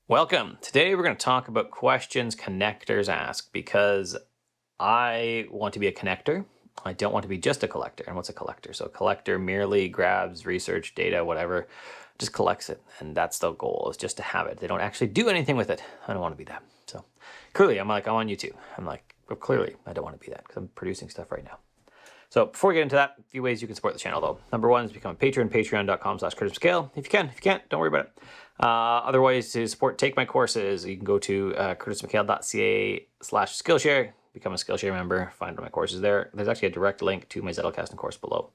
Welcome. Today we're going to talk about questions connectors ask because I want to be a connector. I don't want to be just a collector. And what's a collector? So a collector merely grabs research, data, whatever, just collects it. And that's the goal, is just to have it. They don't actually do anything with it. I don't want to be that. So clearly I'm on YouTube. I'm like, well, clearly I don't want to be that because I'm producing stuff right now. So before we get into that, a few ways you can support the channel though. Number one is become a patron, patreon.com/CurtisMcHale. If you can. If you can't, don't worry about it. Other ways to support Take My Courses, you can go to curtismchale.ca/Skillshare, become a Skillshare member, find my courses there. There's actually a direct link to my Zettelkasten course below.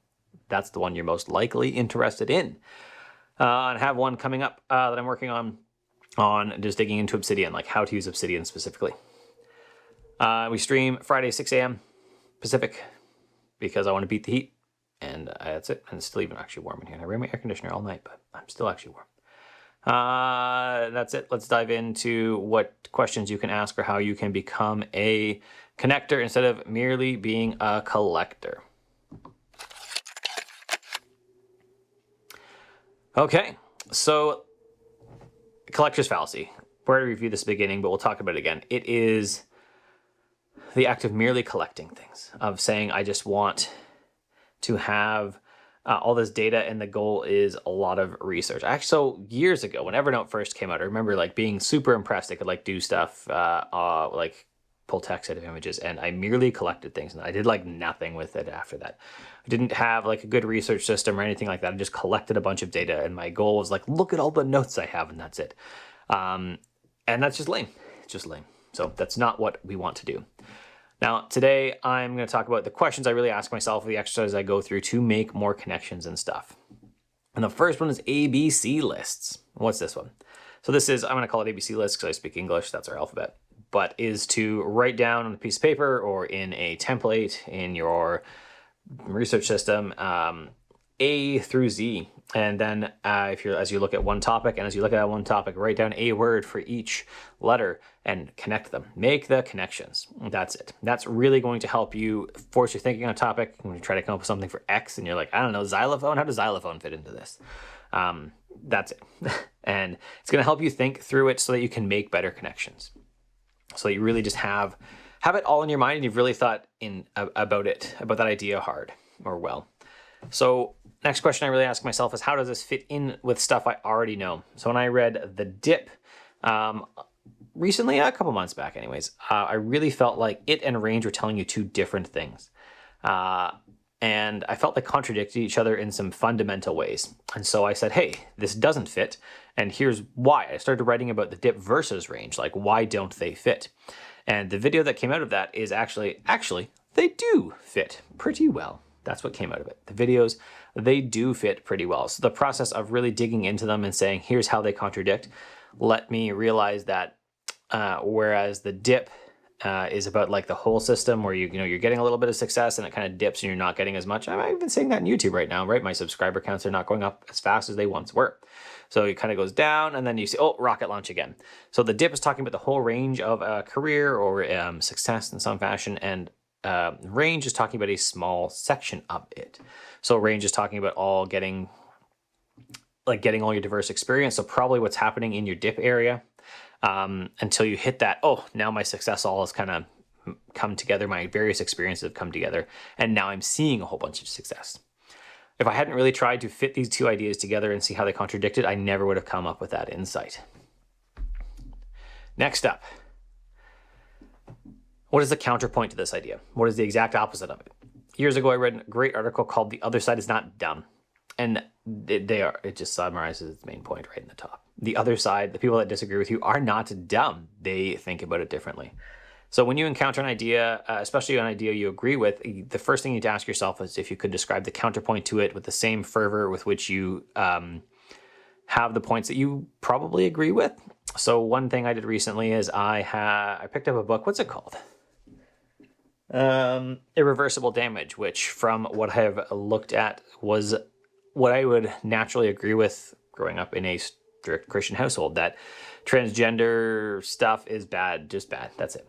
That's the one you're most likely interested in. And I have one coming up that I'm working on just digging into Obsidian, like how to use Obsidian specifically. We stream Friday 6 a.m. Pacific because I want to beat the heat, and that's it. And it's still even actually warm in here. And I ran my air conditioner all night, but I'm still actually warm. That's it. Let's dive into what questions you can ask or how you can become a connector instead of merely being a collector. Okay, so collector's fallacy. We already reviewed this at the beginning, but we'll talk about it again. It is the act of merely collecting things, of saying, I just want to have all this data, and the goal is a lot of research. Actually, so years ago, when Evernote first came out, I remember like being super impressed. I could like do stuff like pull text out of images, and I merely collected things, and I did like nothing with it after that. I didn't have like a good research system or anything like that. I just collected a bunch of data, and my goal was like, look at all the notes I have, and that's it. And that's just lame. It's just lame. So that's not what we want to do. Now, today I'm going to talk about the questions I really ask myself, the exercises I go through to make more connections and stuff. And the first one is ABC lists. What's this one? So this is, I'm going to call it ABC lists because I speak English, that's our alphabet, but is to write down on a piece of paper or in a template in your research system, A through Z. And then as you look at one topic, and as you look at that one topic, write down a word for each letter and connect them. Make the connections. That's it. That's really going to help you force your thinking on a topic. When you try to come up with something for X and you're like, I don't know, xylophone, how does xylophone fit into this? That's it. And it's going to help you think through it so that you can make better connections. So you really just have it all in your mind, and you've really thought about that idea hard or well. So next question I really ask myself is, how does this fit in with stuff I already know? So when I read The Dip recently, a couple months back anyways, I really felt like it and range were telling you two different things. And I felt they contradicted each other in some fundamental ways. And so I said, hey, this doesn't fit, and here's why. I started writing about the dip versus range, like why don't they fit? And the video that came out of that is actually they do fit pretty well. That's what came out of it. The videos, they do fit pretty well. So the process of really digging into them and saying, here's how they contradict, let me realize that whereas the dip is about like the whole system where you're getting a little bit of success and it kind of dips and you're not getting as much. I'm even saying that on YouTube right now, right? My subscriber counts are not going up as fast as they once were. So it kind of goes down, and then you see, oh, rocket launch again. So the dip is talking about the whole range of a career or success in some fashion, and range is talking about a small section of it. So range is talking about getting all your diverse experience. So probably what's happening in your dip area until you hit that, oh, now my success all has kind of come together. My various experiences have come together, and now I'm seeing a whole bunch of success. If I hadn't really tried to fit these two ideas together and see how they contradicted, I never would have come up with that insight. Next up, what is the counterpoint to this idea? What is the exact opposite of it? Years ago, I read a great article called The Other Side is Not Dumb. And it just summarizes its main point right in the top. The other side, the people that disagree with you, are not dumb. They think about it differently. So when you encounter an idea, especially an idea you agree with, the first thing you need to ask yourself is if you could describe the counterpoint to it with the same fervor with which you have the points that you probably agree with. So one thing I did recently is I picked up a book. What's it called? Irreversible Damage, which from what I have looked at was what I would naturally agree with growing up in a strict Christian household, that transgender stuff is bad, just bad. That's it.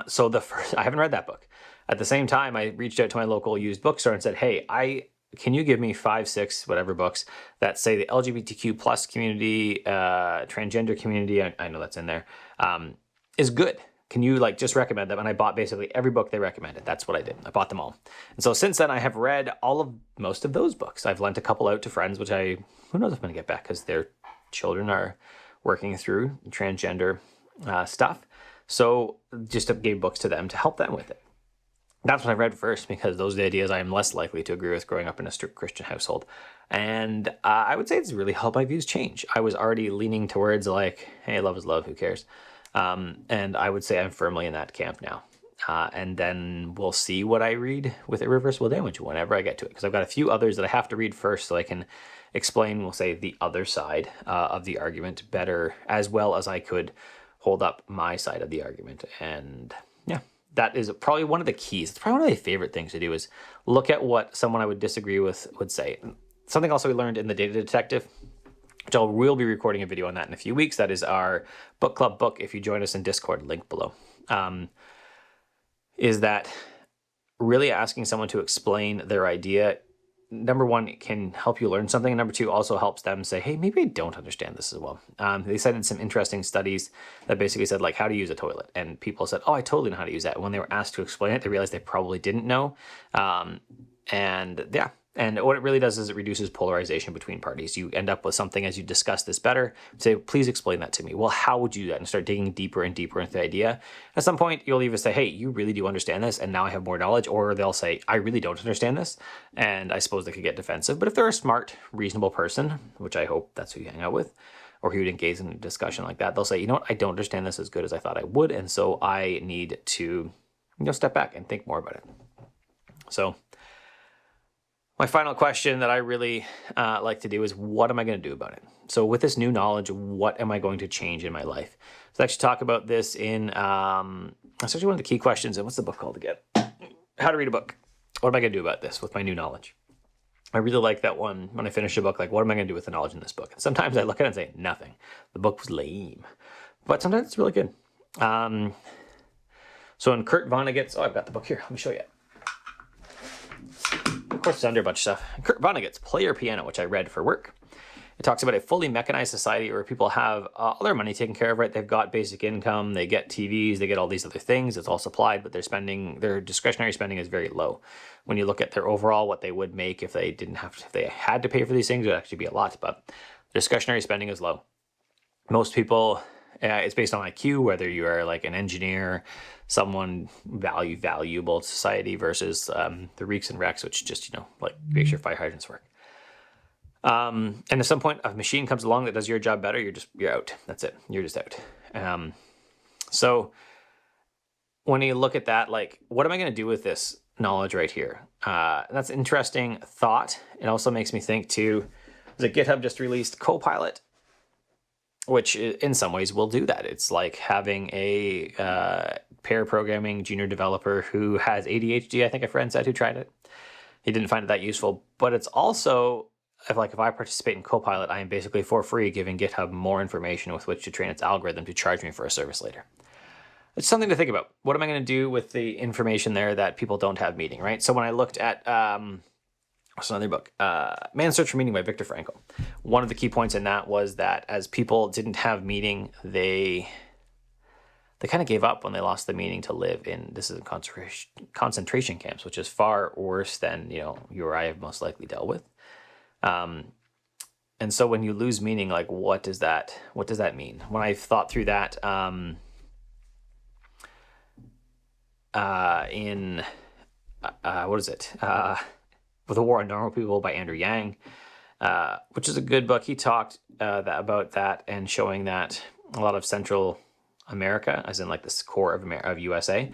So I haven't read that book. At the same time, I reached out to my local used bookstore and said, hey, I can you give me 5, 6, whatever books that say the LGBTQ plus community, transgender community, I know that's in there, is good. Can you like just recommend them? And I bought basically every book they recommended. That's what I did. I bought them all. And so since then I have read most of those books. I've lent a couple out to friends, which who knows if I'm going to get back because their children are working through transgender stuff. So just gave books to them to help them with it. That's what I read first because those are the ideas I am less likely to agree with growing up in a strict Christian household. And I would say it's really helped my views change. I was already leaning towards like, hey, love is love, who cares? And I would say I'm firmly in that camp now. And then we'll see what I read with irreversible damage whenever I get to it. Because I've got a few others that I have to read first so I can explain, we'll say, the other side of the argument better, as well as I could hold up my side of the argument. And yeah, that is probably one of the keys. It's probably one of my favorite things to do is look at what someone I would disagree with would say. Something also we learned in the Data Detective, which we'll be recording a video on that in a few weeks. That is our book club book. If you join us in Discord, link below. Is that really asking someone to explain their idea, number one, it can help you learn something. And number two, also helps them say, hey, maybe I don't understand this as well. They cited some interesting studies that basically said, like, how to use a toilet. And people said, oh, I totally know how to use that. And when they were asked to explain it, they realized they probably didn't know. And yeah. And what it really does is it reduces polarization between parties. You end up with something as you discuss this better. Say, please explain that to me. Well, how would you do that? And start digging deeper and deeper into the idea. At some point, you'll either say, hey, you really do understand this, and now I have more knowledge. Or they'll say, I really don't understand this. And I suppose they could get defensive. But if they're a smart, reasonable person, which I hope that's who you hang out with, or who would engage in a discussion like that, they'll say, you know what, I don't understand this as good as I thought I would. And so I need to step back and think more about it. So my final question that I really like to do is, what am I going to do about it? So with this new knowledge, what am I going to change in my life? So I actually talk about this in, that's actually one of the key questions. And what's the book called again? How to read a book. What am I going to do about this with my new knowledge? I really like that one when I finish a book, like, what am I going to do with the knowledge in this book? And sometimes I look at it and say, nothing. The book was lame. But sometimes it's really good. So in Kurt Vonnegut's, I've got the book here. Let me show you. Of course, it's under a bunch of stuff. Kurt Vonnegut's Player Piano, which I read for work. It talks about a fully mechanized society where people have all their money taken care of, right? They've got basic income, they get TVs, they get all these other things. It's all supplied, but their discretionary spending is very low. When you look at their overall, what they would make if they had to pay for these things, it would actually be a lot, but discretionary spending is low. Most people, it's based on IQ, whether you are like an engineer, someone valuable to society versus the Reeks and Rex, which just, like makes your fire hydrants work. And at some point a machine comes along that does your job better, you're out. That's it. You're just out. So when you look at that, like, what am I going to do with this knowledge right here? That's an interesting thought. It also makes me think too, that GitHub just released Copilot, which in some ways will do that. It's like having a pair programming junior developer who has ADHD. I think a friend said who tried it. He didn't find it that useful, but it's also, if I participate in Copilot, I am basically for free giving GitHub more information with which to train its algorithm to charge me for a service later. It's something to think about. What am I going to do with the information there that people don't have meaning, right? So when I looked at, what's another book? Man's Search for Meaning by Viktor Frankl. One of the key points in that was that as people didn't have meaning, they kind of gave up when they lost the meaning to live in, this is in concentration camps, which is far worse than, you or I have most likely dealt with. And so when you lose meaning, like, what does that mean? When I've thought through that, With the War on Normal People by Andrew Yang, which is a good book. He talked about that and showing that a lot of Central America, as in like this core of USA,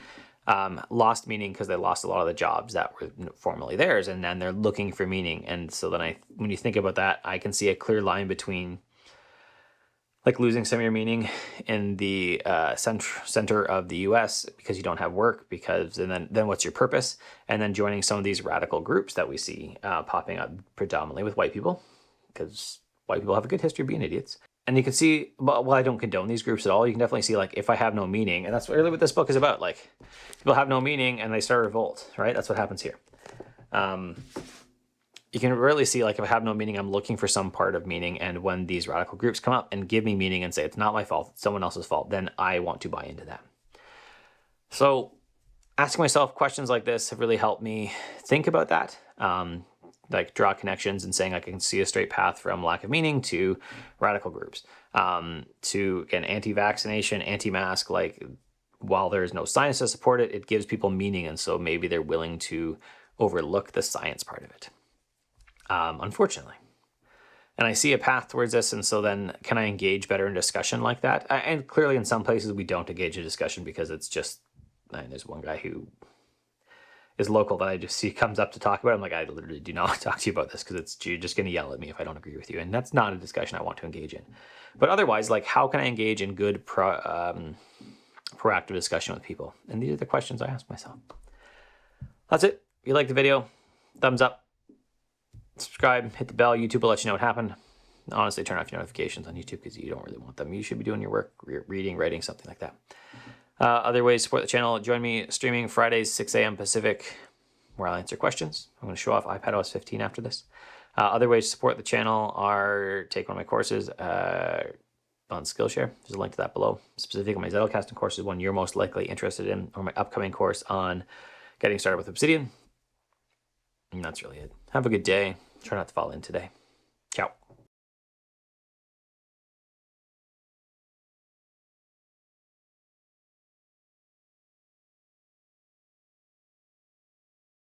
lost meaning because they lost a lot of the jobs that were formerly theirs, and then they're looking for meaning. And so then when you think about that, I can see a clear line between like losing some of your meaning in the center of the U.S. because you don't have work, and then what's your purpose? And then joining some of these radical groups that we see popping up predominantly with white people, because white people have a good history of being idiots. And you can see, well, I don't condone these groups at all. You can definitely see, like, if I have no meaning, and that's really what this book is about. Like, people have no meaning and they start a revolt, right? That's what happens here. you can really see, like, if I have no meaning, I'm looking for some part of meaning. And when these radical groups come up and give me meaning and say it's not my fault, it's someone else's fault, then I want to buy into that. So asking myself questions like this have really helped me think about that. Like draw connections and saying I can see a straight path from lack of meaning to radical groups, to, again, anti-vaccination, anti-mask. Like, while there is no science to support it, it gives people meaning. And so maybe they're willing to overlook the science part of it, unfortunately. And I see a path towards this. And so then can I engage better in discussion like that? And clearly in some places we don't engage in discussion because it's just, and there's one guy who is local that I just see comes up to talk about it. I'm like, I literally do not want to talk to you about this because you're just going to yell at me if I don't agree with you. And that's not a discussion I want to engage in. But otherwise, like, how can I engage in good proactive discussion with people? And these are the questions I ask myself. That's it. If you like the video, thumbs up, subscribe, hit the bell. YouTube will let you know what happened. Honestly, turn off your notifications on YouTube because you don't really want them. You should be doing your work, reading, writing, something like that. Other ways to support the channel, join me streaming Fridays, 6 a.m. Pacific, where I'll answer questions. I'm going to show off iPadOS 15 after this. Other ways to support the channel are take one of my courses on Skillshare. There's a link to that below. Specifically, my Zettelkasten course is one you're most likely interested in, or my upcoming course on getting started with Obsidian. And that's really it. Have a good day. Try not to fall in today. Ciao.